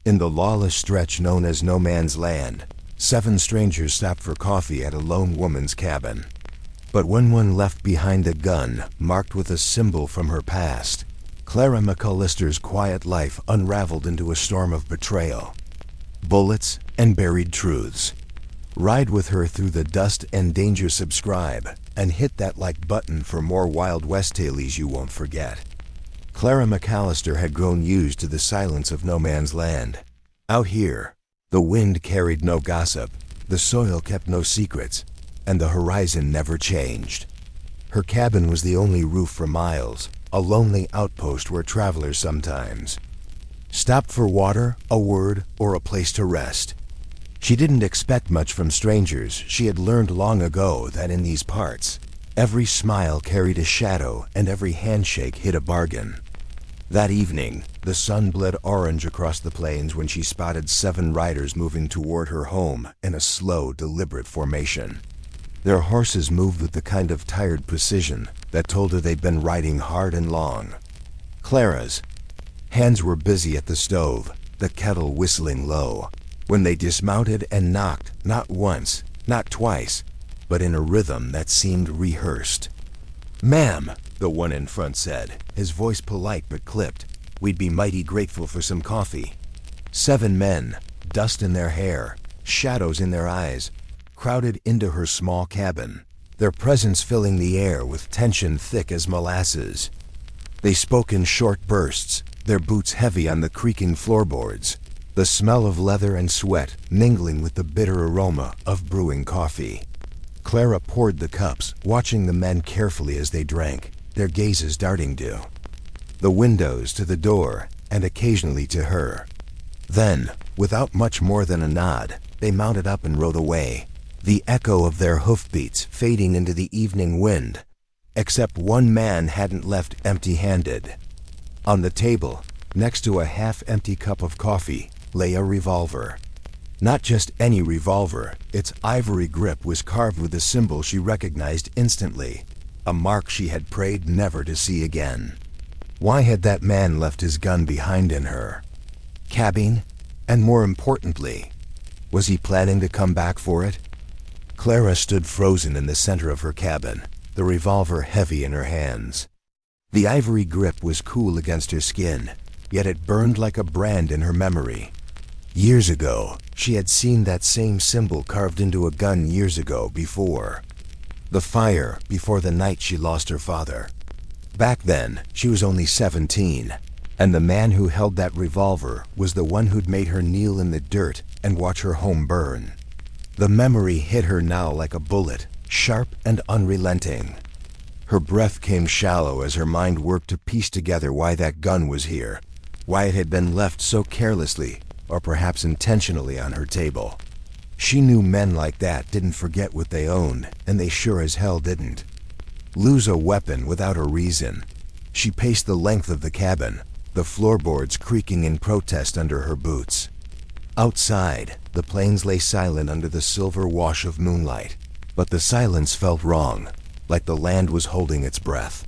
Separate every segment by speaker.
Speaker 1: In the lawless stretch known as No Man's Land, 7 strangers stopped for coffee at a lone woman's cabin. But when one left behind a gun marked with a symbol from her past, Clara McAllister's quiet life unraveled into a storm of betrayal, bullets, and buried truths. Ride with her through the dust and danger. Subscribe and hit that like button for more Wild West tales you won't forget. Clara McAllister had grown used to the silence of No Man's Land. Out here, the wind carried no gossip, the soil kept no secrets, and the horizon never changed. Her cabin was the only roof for miles, a lonely outpost where travelers sometimes stopped for water, a word, or a place to rest. She didn't expect much from strangers. She had learned long ago that in these parts, every smile carried a shadow and every handshake hid a bargain. That evening, the sun bled orange across the plains when she spotted 7 riders moving toward her home in a slow, deliberate formation. Their horses moved with the kind of tired precision that told her they'd been riding hard and long. Clara's hands were busy at the stove, the kettle whistling low, when they dismounted and knocked, not once, not twice, but in a rhythm that seemed rehearsed. "Ma'am," the one in front said, his voice polite but clipped, "we'd be mighty grateful for some coffee." 7 men, dust in their hair, shadows in their eyes, crowded into her small cabin, their presence filling the air with tension thick as molasses. They spoke in short bursts, their boots heavy on the creaking floorboards, the smell of leather and sweat mingling with the bitter aroma of brewing coffee. Clara poured the cups, watching the men carefully as they drank, their gazes darting to the windows, to the door, and occasionally to her. Then, without much more than a nod, they mounted up and rode away, the echo of their hoofbeats fading into the evening wind. Except one man hadn't left empty-handed. On the table, next to a half-empty cup of coffee, lay a revolver. Not just any revolver, its ivory grip was carved with a symbol she recognized instantly, a mark she had prayed never to see again. Why had that man left his gun behind in her cabin? And more importantly, was he planning to come back for it? Clara stood frozen in the center of her cabin, the revolver heavy in her hands. The ivory grip was cool against her skin, yet it burned like a brand in her memory. Years ago, she had seen that same symbol carved into a gun years ago before. The fire before the night she lost her father. Back then, she was only 17, and the man who held that revolver was the one who'd made her kneel in the dirt and watch her home burn. The memory hit her now like a bullet, sharp and unrelenting. Her breath came shallow as her mind worked to piece together why that gun was here, why it had been left so carelessly, or perhaps intentionally, on her table. She knew men like that didn't forget what they owned, and they sure as hell didn't lose a weapon without a reason. She paced the length of the cabin, the floorboards creaking in protest under her boots. Outside, the plains lay silent under the silver wash of moonlight, but the silence felt wrong, like the land was holding its breath.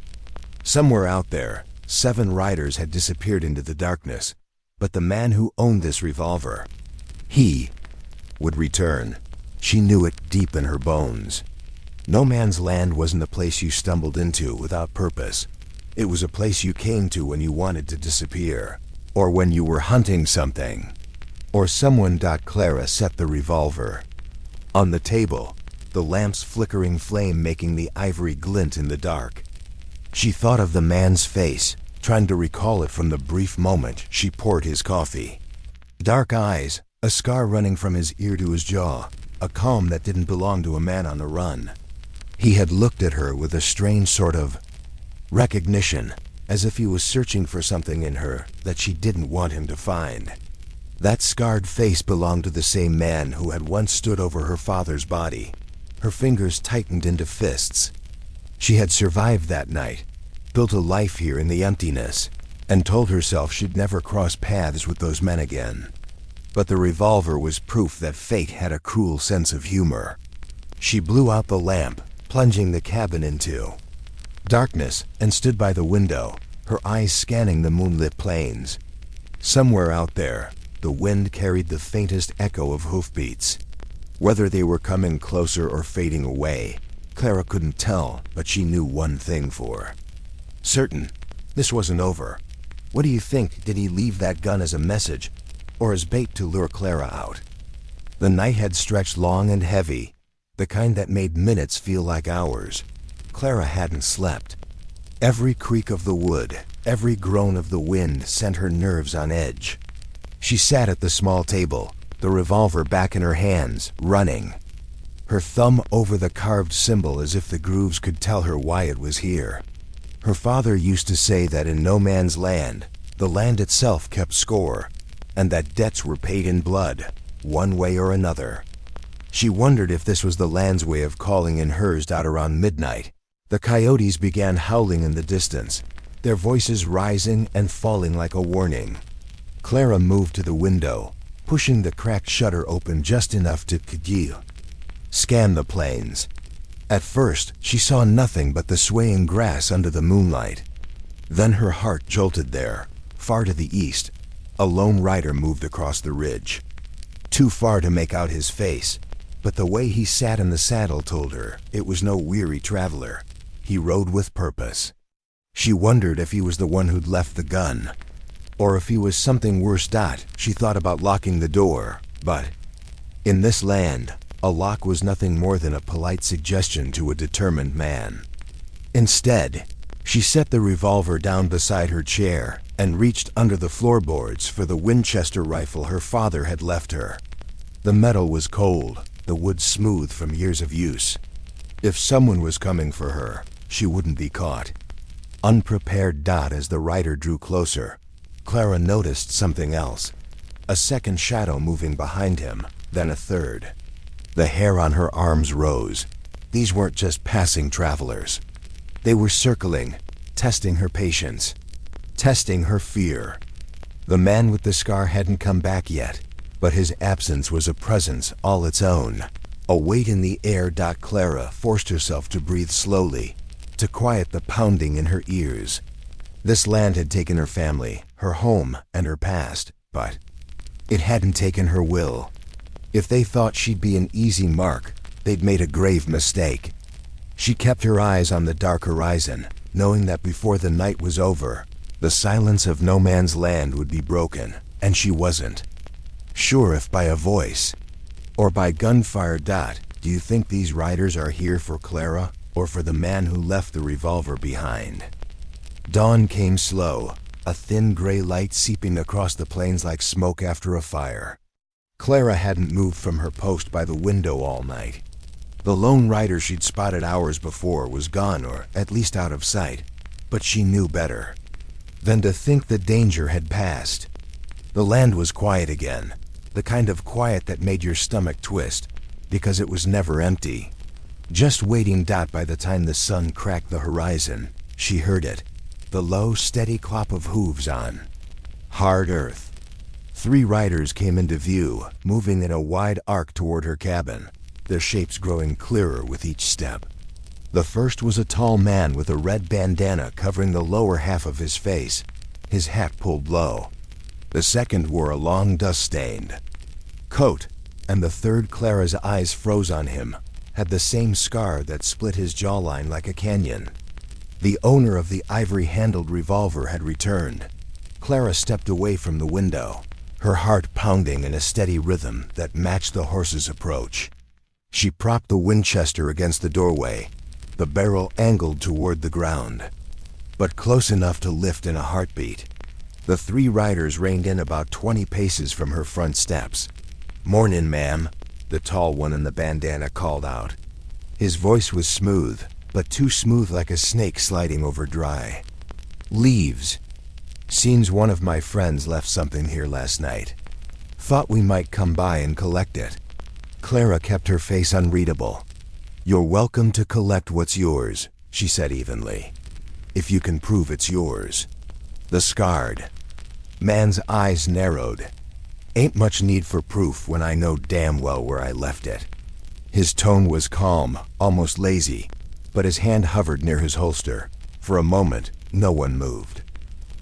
Speaker 1: Somewhere out there, 7 riders had disappeared into the darkness, but the man who owned this revolver, he would return. She knew it deep in her bones. No Man's Land wasn't a place you stumbled into without purpose. It was a place you came to when you wanted to disappear, or when you were hunting something, or someone. Clara set the revolver on the table, the lamp's flickering flame making the ivory glint in the dark. She thought of the man's face, trying to recall it from the brief moment she poured his coffee. Dark eyes, a scar running from his ear to his jaw, a calm that didn't belong to a man on the run. He had looked at her with a strange sort of recognition, as if he was searching for something in her that she didn't want him to find. That scarred face belonged to the same man who had once stood over her father's body. Her fingers tightened into fists. She had survived that night, built a life here in the emptiness, and told herself she'd never cross paths with those men again. But the revolver was proof that fate had a cruel sense of humor. She blew out the lamp, plunging the cabin into darkness, and stood by the window, her eyes scanning the moonlit plains. Somewhere out there, the wind carried the faintest echo of hoofbeats. Whether they were coming closer or fading away, Clara couldn't tell, but she knew one thing for certain. This wasn't over. What do you think? Did he leave that gun as a message, or as bait to lure Clara out? The night had stretched long and heavy, the kind that made minutes feel like hours. Clara hadn't slept. Every creak of the wood, every groan of the wind sent her nerves on edge. She sat at the small table, the revolver back in her hands, running. Her thumb over the carved symbol as if the grooves could tell her why it was here. Her father used to say that in no man's land, the land itself kept score, and that debts were paid in blood, one way or another. She wondered if this was the land's way of calling in hers out around midnight. The coyotes began howling in the distance, their voices rising and falling like a warning. Clara moved to the window, pushing the cracked shutter open just enough to scan the plains. At first, she saw nothing but the swaying grass under the moonlight. Then her heart jolted there. Far to the east, a lone rider moved across the ridge. Too far to make out his face, but the way he sat in the saddle told her it was no weary traveler. He rode with purpose. She wondered if he was the one who'd left the gun, or if he was something worse. She thought about locking the door, but in this land, a lock was nothing more than a polite suggestion to a determined man. Instead, she set the revolver down beside her chair and reached under the floorboards for the Winchester rifle her father had left her. The metal was cold, the wood smooth from years of use. If someone was coming for her, she wouldn't be caught. Unprepared. As the rider drew closer, Clara noticed something else. A second shadow moving behind him, then a third. The hair on her arms rose. These weren't just passing travelers. They were circling, testing her patience, testing her fear. The man with the scar hadn't come back yet, but his absence was a presence all its own. A weight in the air. Clara forced herself to breathe slowly, to quiet the pounding in her ears. This land had taken her family, her home, and her past, but it hadn't taken her will. If they thought she'd be an easy mark, they'd made a grave mistake. She kept her eyes on the dark horizon, knowing that before the night was over, the silence of no man's land would be broken, and she wasn't sure if by a voice or by gunfire. Do you think these riders are here for Clara or for the man who left the revolver behind? Dawn came slow, a thin gray light seeping across the plains like smoke after a fire. Clara hadn't moved from her post by the window all night. The lone rider she'd spotted hours before was gone, or at least out of sight, but she knew better than to think the danger had passed. The land was quiet again, the kind of quiet that made your stomach twist, because it was never empty. Just waiting. By the time the sun cracked the horizon, she heard it, the low, steady clop of hooves on hard earth. 3 riders came into view, moving in a wide arc toward her cabin, their shapes growing clearer with each step. The first was a tall man with a red bandana covering the lower half of his face, his hat pulled low. The second wore a long dust-stained coat, and the third, Clara's eyes froze on him, had the same scar that split his jawline like a canyon. The owner of the ivory-handled revolver had returned. Clara stepped away from the window, her heart pounding in a steady rhythm that matched the horse's approach. She propped the Winchester against the doorway, the barrel angled toward the ground, but close enough to lift in a heartbeat. The 3 riders reined in about 20 paces from her front steps. "Mornin', ma'am," the tall one in the bandana called out. His voice was smooth, but too smooth, like a snake sliding over dry leaves. "Seems one of my friends left something here last night. Thought we might come by and collect it." Clara kept her face unreadable. "You're welcome to collect what's yours," she said evenly, "if you can prove it's yours." The scarred man's eyes narrowed. "Ain't much need for proof when I know damn well where I left it." His tone was calm, almost lazy, but his hand hovered near his holster. For a moment, no one moved.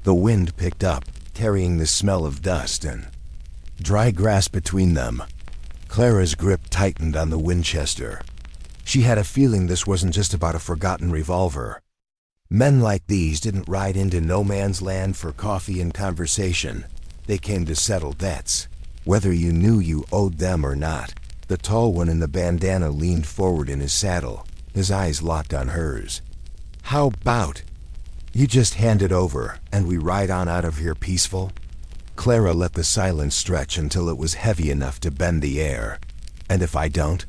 Speaker 1: The wind picked up, carrying the smell of dust and dry grass between them. Clara's grip tightened on the Winchester. She had a feeling this wasn't just about a forgotten revolver. Men like these didn't ride into no man's land for coffee and conversation. They came to settle debts, whether you knew you owed them or not. The tall one in the bandana leaned forward in his saddle, his eyes locked on hers. "How about you just hand it over and we ride on out of here peaceful?" Clara let the silence stretch until it was heavy enough to bend the air. "And if I don't?"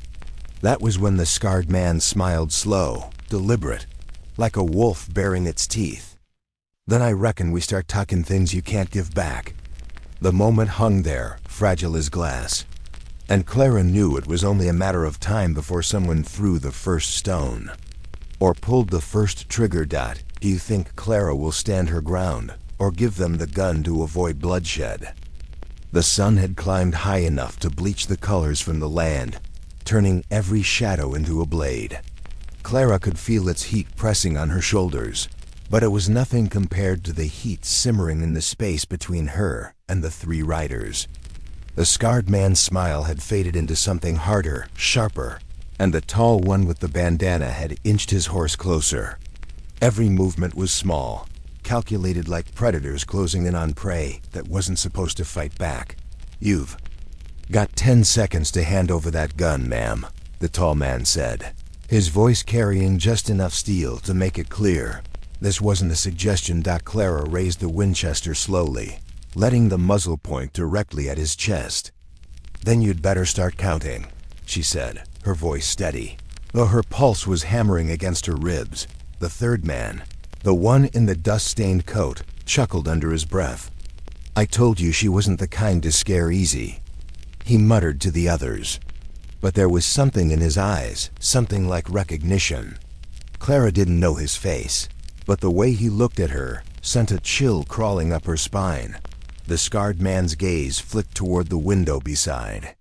Speaker 1: That was when the scarred man smiled slow, deliberate, like a wolf baring its teeth. "Then I reckon we start talking things you can't give back." The moment hung there, fragile as glass. And Clara knew it was only a matter of time before someone threw the first stone. Or pulled the first trigger. Do you think Clara will stand her ground, or give them the gun to avoid bloodshed? The sun had climbed high enough to bleach the colors from the land, turning every shadow into a blade. Clara could feel its heat pressing on her shoulders, but it was nothing compared to the heat simmering in the space between her and the three riders. The scarred man's smile had faded into something harder, sharper, and the tall one with the bandana had inched his horse closer. Every movement was small, calculated like predators closing in on prey that wasn't supposed to fight back. "You've got 10 seconds to hand over that gun, ma'am," the tall man said, his voice carrying just enough steel to make it clear. This wasn't a suggestion. Clara raised the Winchester slowly, letting the muzzle point directly at his chest. "Then you'd better start counting," she said, her voice steady, though her pulse was hammering against her ribs. The third man, the one in the dust-stained coat, chuckled under his breath. "I told you she wasn't the kind to scare easy," he muttered to the others. But there was something in his eyes, something like recognition. Clara didn't know his face, but the way he looked at her sent a chill crawling up her spine. The scarred man's gaze flicked toward the window beside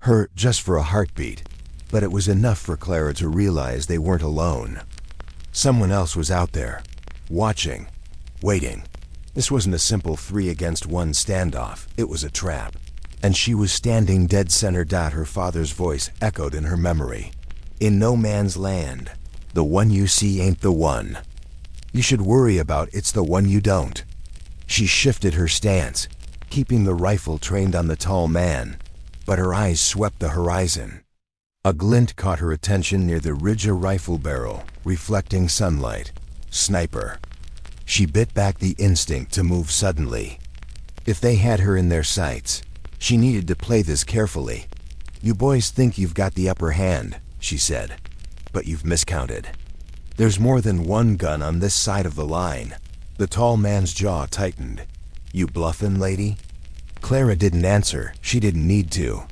Speaker 1: her, just for a heartbeat, but it was enough for Clara to realize they weren't alone. Someone else was out there, watching, waiting. This wasn't a simple 3-against-1 standoff, it was a trap. And she was standing dead center. Her father's voice echoed in her memory. "In no man's land, the one you see ain't the one you should worry about, it's the one you don't." She shifted her stance, keeping the rifle trained on the tall man, but her eyes swept the horizon. A glint caught her attention near the ridge, a rifle barrel, reflecting sunlight. Sniper. She bit back the instinct to move suddenly. If they had her in their sights, she needed to play this carefully. "You boys think you've got the upper hand," she said, "but you've miscounted. There's more than one gun on this side of the line." The tall man's jaw tightened. "You bluffin', lady?" Clara didn't answer. She didn't need to.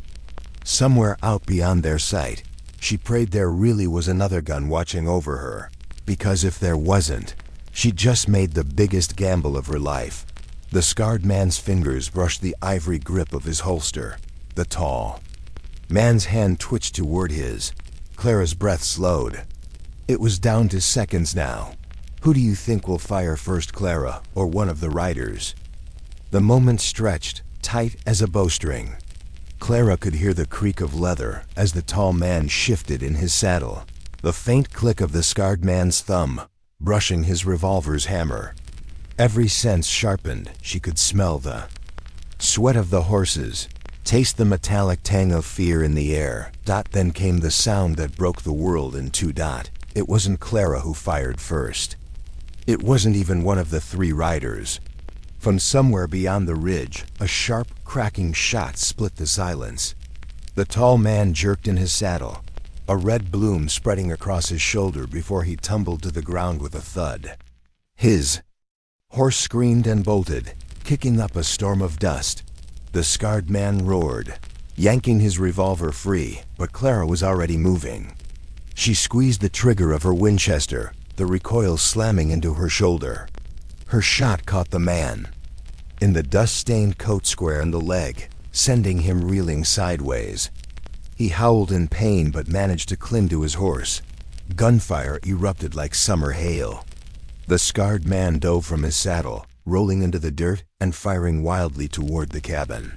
Speaker 1: Somewhere out beyond their sight, she prayed there really was another gun watching over her, because if there wasn't, she'd just made the biggest gamble of her life. The scarred man's fingers brushed the ivory grip of his holster. The tall man's hand twitched toward his. Clara's breath slowed. It was down to seconds now. "Who do you think will fire first, Clara, or one of the riders?" The moment stretched, tight as a bowstring. Clara could hear the creak of leather as the tall man shifted in his saddle, the faint click of the scarred man's thumb brushing his revolver's hammer. Every sense sharpened. She could smell the sweat of the horses, taste the metallic tang of fear in the air. Then came the sound that broke the world in two. It wasn't Clara who fired first. It wasn't even one of the three riders. From somewhere beyond the ridge, a sharp, cracking shot split the silence. The tall man jerked in his saddle, a red bloom spreading across his shoulder before he tumbled to the ground with a thud. His horse screamed and bolted, kicking up a storm of dust. The scarred man roared, yanking his revolver free, but Clara was already moving. She squeezed the trigger of her Winchester, the recoil slamming into her shoulder. Her shot caught the man in the dust-stained coat square in the leg, sending him reeling sideways. He howled in pain but managed to cling to his horse. Gunfire erupted like summer hail. The scarred man dove from his saddle, rolling into the dirt and firing wildly toward the cabin.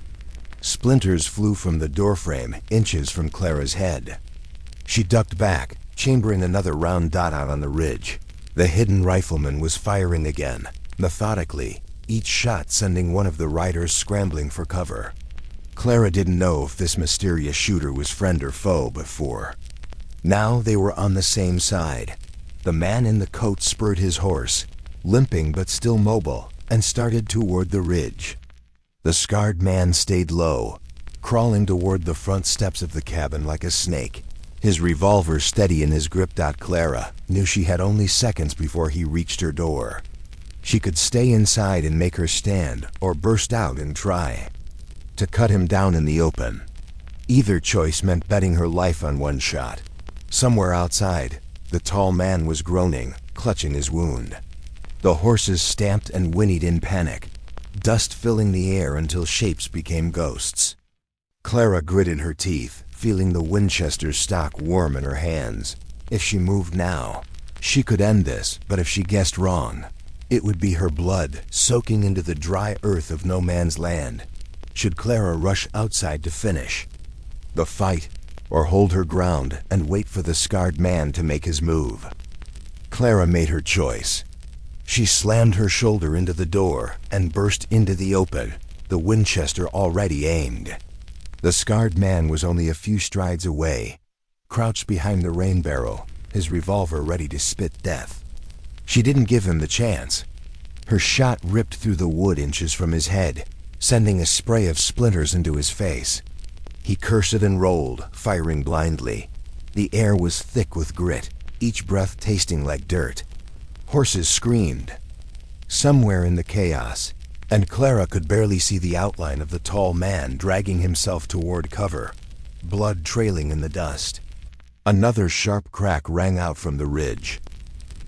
Speaker 1: Splinters flew from the doorframe, inches from Clara's head. She ducked back, chambering another round dot out on the ridge. The hidden rifleman was firing again, methodically, each shot sending one of the riders scrambling for cover. Clara didn't know if this mysterious shooter was friend or foe before. Now they were on the same side. The man in the coat spurred his horse, limping but still mobile, and started toward the ridge. The scarred man stayed low, crawling toward the front steps of the cabin like a snake, his revolver steady in his grip. Clara knew she had only seconds before he reached her door. She could stay inside and make her stand, or burst out and try to cut him down in the open. Either choice meant betting her life on one shot. Somewhere outside, the tall man was groaning, clutching his wound. The horses stamped and whinnied in panic, dust filling the air until shapes became ghosts. Clara gritted her teeth, feeling the Winchester stock warm in her hands. If she moved now, she could end this, but if she guessed wrong, it would be her blood soaking into the dry earth of no man's land. Should Clara rush outside to finish the fight, or hold her ground and wait for the scarred man to make his move? Clara made her choice. She slammed her shoulder into the door and burst into the open, the Winchester already aimed. The scarred man was only a few strides away, crouched behind the rain barrel, his revolver ready to spit death. She didn't give him the chance. Her shot ripped through the wood inches from his head, sending a spray of splinters into his face. He cursed and rolled, firing blindly. The air was thick with grit, each breath tasting like dirt. Horses screamed. Somewhere in the chaos, and Clara could barely see the outline of the tall man dragging himself toward cover, blood trailing in the dust. Another sharp crack rang out from the ridge.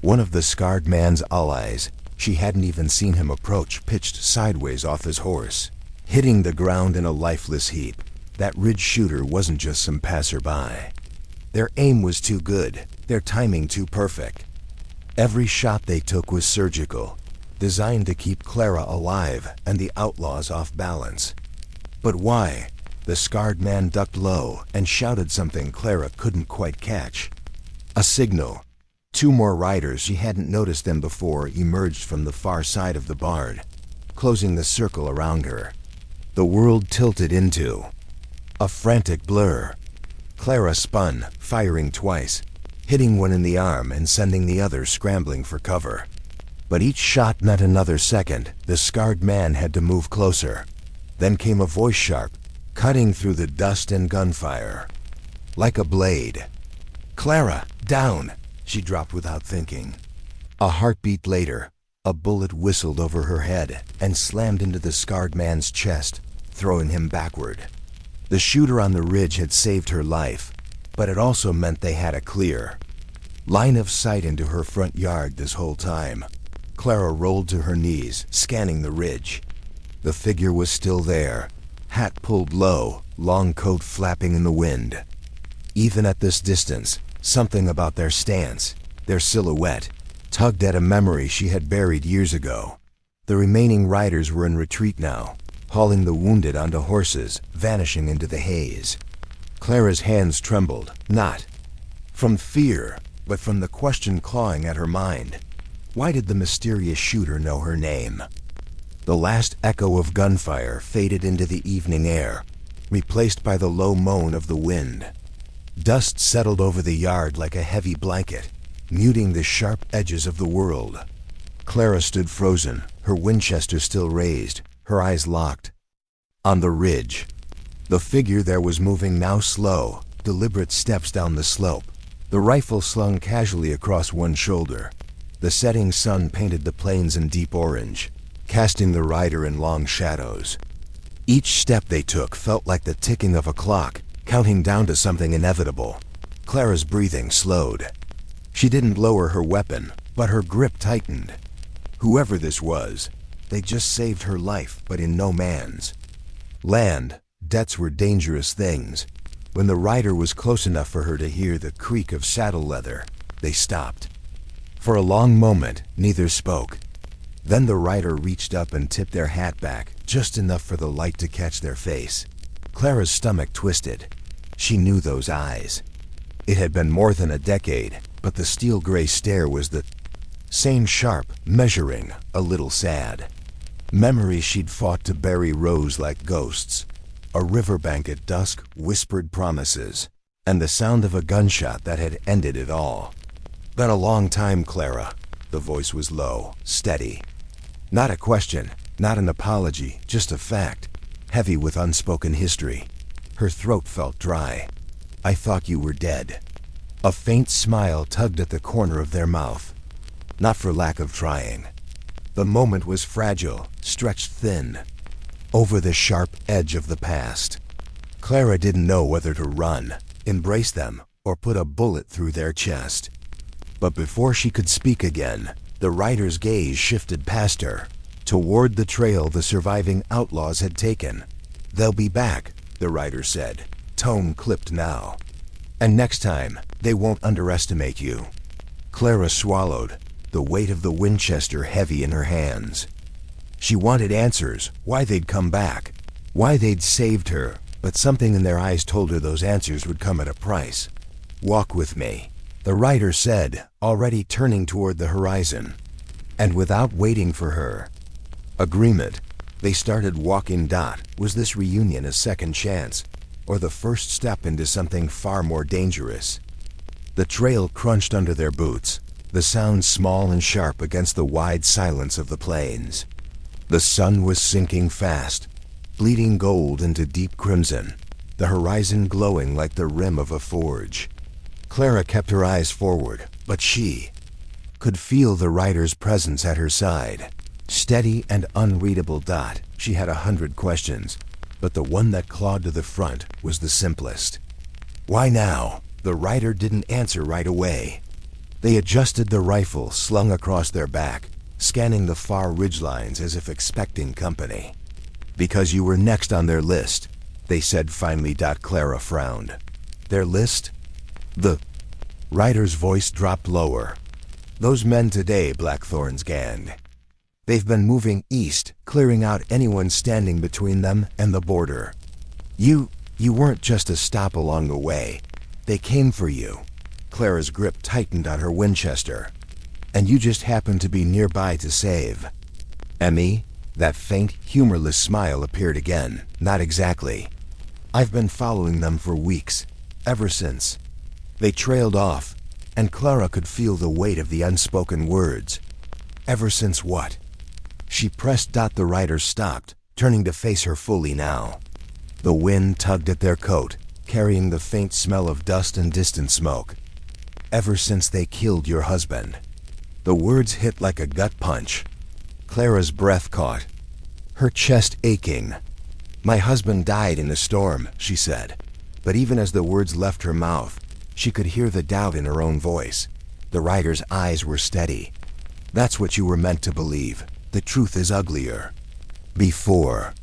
Speaker 1: One of the scarred man's allies, she hadn't even seen him approach, pitched sideways off his horse, hitting the ground in a lifeless heap. That ridge shooter wasn't just some passerby. Their aim was too good, their timing too perfect. Every shot they took was surgical, designed to keep Clara alive and the outlaws off balance. But why? The scarred man ducked low and shouted something Clara couldn't quite catch. A signal. Two more riders, she hadn't noticed them before, emerged from the far side of the barn, closing the circle around her. The world tilted into a frantic blur. Clara spun, firing twice, hitting one in the arm and sending the other scrambling for cover. But each shot meant another second. The scarred man had to move closer. Then came a voice sharp, cutting through the dust and gunfire. Like a blade. "Clara, down!" She dropped without thinking. A heartbeat later, a bullet whistled over her head and slammed into the scarred man's chest, throwing him backward. The shooter on the ridge had saved her life, but it also meant they had a clear line of sight into her front yard this whole time. Clara rolled to her knees, scanning the ridge. The figure was still there, hat pulled low, long coat flapping in the wind. Even at this distance, something about their stance, their silhouette, tugged at a memory she had buried years ago. The remaining riders were in retreat now, hauling the wounded onto horses, vanishing into the haze. Clara's hands trembled, not from fear, but from the question clawing at her mind. Why did the mysterious shooter know her name? The last echo of gunfire faded into the evening air, replaced by the low moan of the wind. Dust settled over the yard like a heavy blanket, muting the sharp edges of the world. Clara stood frozen, her Winchester still raised, her eyes locked. On the ridge, the figure there was moving now slow, deliberate steps down the slope, the rifle slung casually across one shoulder. The setting sun painted the plains in deep orange, casting the rider in long shadows. Each step they took felt like the ticking of a clock, counting down to something inevitable. Clara's breathing slowed. She didn't lower her weapon, but her grip tightened. Whoever this was, they just saved her life, but in no man's land. Debts were dangerous things. When the rider was close enough for her to hear the creak of saddle leather, they stopped. For a long moment, neither spoke. Then the rider reached up and tipped their hat back, just enough for the light to catch their face. Clara's stomach twisted. She knew those eyes. It had been more than a decade, but the steel-gray stare was the same, sharp, measuring, a little sad. Memories she'd fought to bury rose like ghosts. A riverbank at dusk whispered promises, and the sound of a gunshot that had ended it all. "Been a long time, Clara." The voice was low, steady. Not a question, not an apology, just a fact, heavy with unspoken history. Her throat felt dry. "I thought you were dead." A faint smile tugged at the corner of their mouth. Not for lack of trying. The moment was fragile, stretched thin, over the sharp edge of the past. Clara didn't know whether to run, embrace them, or put a bullet through their chest. But before she could speak again, the rider's gaze shifted past her, toward the trail the surviving outlaws had taken. "They'll be back," the rider said, tone clipped now. "And next time, they won't underestimate you." Clara swallowed, the weight of the Winchester heavy in her hands. She wanted answers, why they'd come back, why they'd saved her, but something in their eyes told her those answers would come at a price. "Walk with me," the rider said, already turning toward the horizon. And without waiting for her agreement, they started walking. Was this reunion a second chance, or the first step into something far more dangerous? The trail crunched under their boots, the sound small and sharp against the wide silence of the plains. The sun was sinking fast, bleeding gold into deep crimson, the horizon glowing like the rim of a forge. Clara kept her eyes forward, but she could feel the rider's presence at her side. Steady and unreadable. She had 100 questions, but the one that clawed to the front was the simplest. "Why now?" The rider didn't answer right away. They adjusted the rifle slung across their back, scanning the far ridgelines as if expecting company. "Because you were next on their list," they said finally. Clara frowned. "Their list?" The rider's voice dropped lower. "Those men today, Blackthorn's gang. They've been moving east, clearing out anyone standing between them and the border. You weren't just a stop along the way. They came for you." Clara's grip tightened on her Winchester. "And you just happened to be nearby to save." "Emmy?" That faint, humorless smile appeared again. "Not exactly. I've been following them for weeks, ever since." They trailed off, and Clara could feel the weight of the unspoken words. "Ever since what?" She pressed. The rider stopped, turning to face her fully now. The wind tugged at their coat, carrying the faint smell of dust and distant smoke. "Ever since they killed your husband." The words hit like a gut punch. Clara's breath caught, her chest aching. "My husband died in a storm," she said. But even as the words left her mouth, she could hear the doubt in her own voice. The rider's eyes were steady. "That's what you were meant to believe. The truth is uglier." "Before."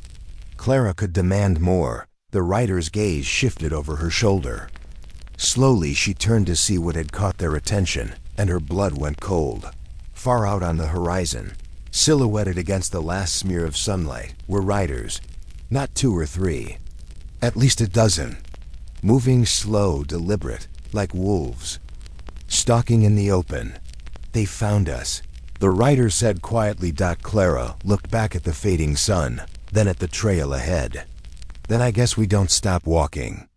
Speaker 1: Clara could demand more. The rider's gaze shifted over her shoulder. Slowly she turned to see what had caught their attention, and her blood went cold. Far out on the horizon, silhouetted against the last smear of sunlight, were riders. Not 2 or 3. At least a dozen. Moving slow, deliberate, like wolves. Stalking in the open. "They found us," the rider said quietly. Clara looked back at the fading sun, then at the trail ahead. "Then I guess we don't stop walking."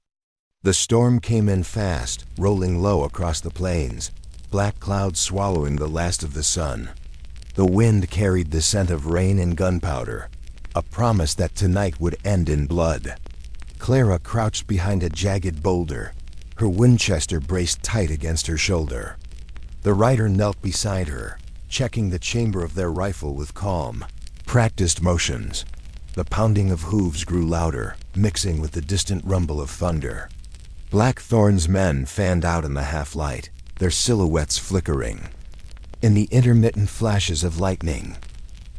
Speaker 1: The storm came in fast, rolling low across the plains, black clouds swallowing the last of the sun. The wind carried the scent of rain and gunpowder, a promise that tonight would end in blood. Clara crouched behind a jagged boulder, her Winchester braced tight against her shoulder. The rider knelt beside her, checking the chamber of their rifle with calm, practiced motions. The pounding of hooves grew louder, mixing with the distant rumble of thunder. Blackthorn's men fanned out in the half-light, their silhouettes flickering. In the intermittent flashes of lightning,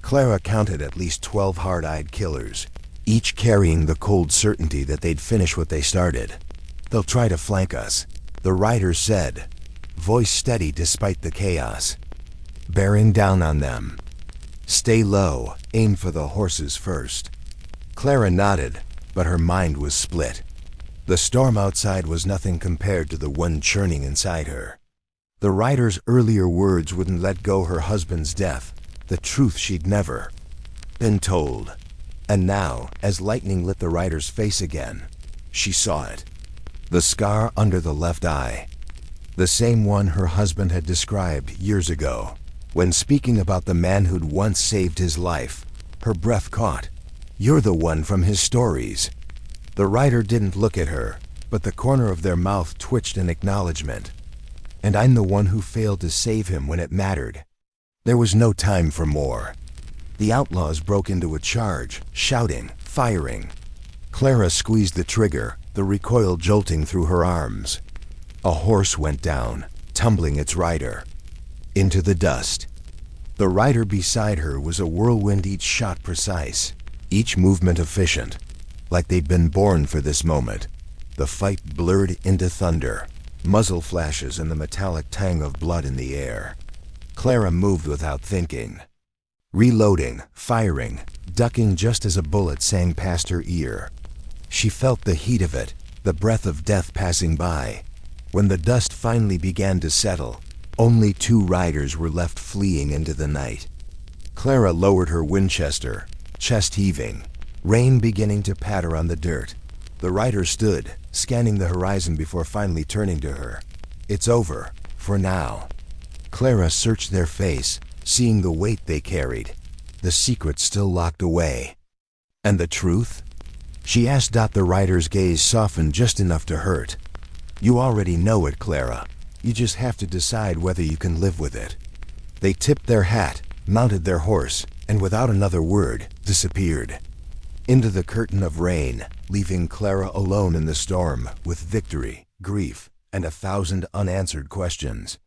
Speaker 1: Clara counted at least 12 hard-eyed killers, each carrying the cold certainty that they'd finish what they started. "They'll try to flank us," the rider said, voice steady despite the chaos. "Bearing down on them. Stay low, aim for the horses first." Clara nodded, but her mind was split. The storm outside was nothing compared to the one churning inside her. The writer's earlier words wouldn't let go her husband's death, the truth she'd never been told. And now, as lightning lit the writer's face again, she saw it. The scar under the left eye. The same one her husband had described years ago. When speaking about the man who'd once saved his life, her breath caught. "You're the one from his stories." The writer didn't look at her, but the corner of their mouth twitched in acknowledgement. "And I'm the one who failed to save him when it mattered." There was no time for more. The outlaws broke into a charge, shouting, firing. Clara squeezed the trigger, the recoil jolting through her arms. A horse went down, tumbling its rider into the dust. The rider beside her was a whirlwind, each shot precise, each movement efficient, like they'd been born for this moment. The fight blurred into thunder, muzzle flashes and the metallic tang of blood in the air. Clara moved without thinking, reloading, firing, ducking just as a bullet sang past her ear. She felt the heat of it, the breath of death passing by. When the dust finally began to settle, only 2 riders were left fleeing into the night. Clara lowered her Winchester, chest heaving, rain beginning to patter on the dirt. The rider stood, scanning the horizon before finally turning to her. "It's over, for now." Clara searched their face, seeing the weight they carried, the secret still locked away. "And the truth?" she asked. The rider's gaze softened just enough to hurt. "You already know it, Clara. You just have to decide whether you can live with it." They tipped their hat, mounted their horse, and without another word, disappeared into the curtain of rain, leaving Clara alone in the storm with victory, grief, and 1,000 unanswered questions.